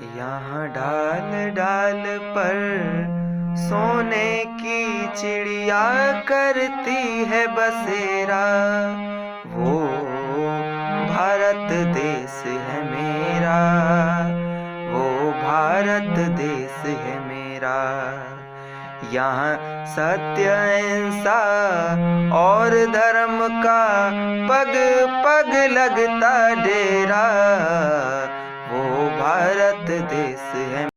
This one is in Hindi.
यहाँ डाल डाल पर सोने की चिड़िया करती है बसेरा। वो भारत देश है मेरा, वो भारत देश है मेरा। यहाँ सत्य अहिंसा और धर्म का पग पग लगता डेरा। वो भारत देश है।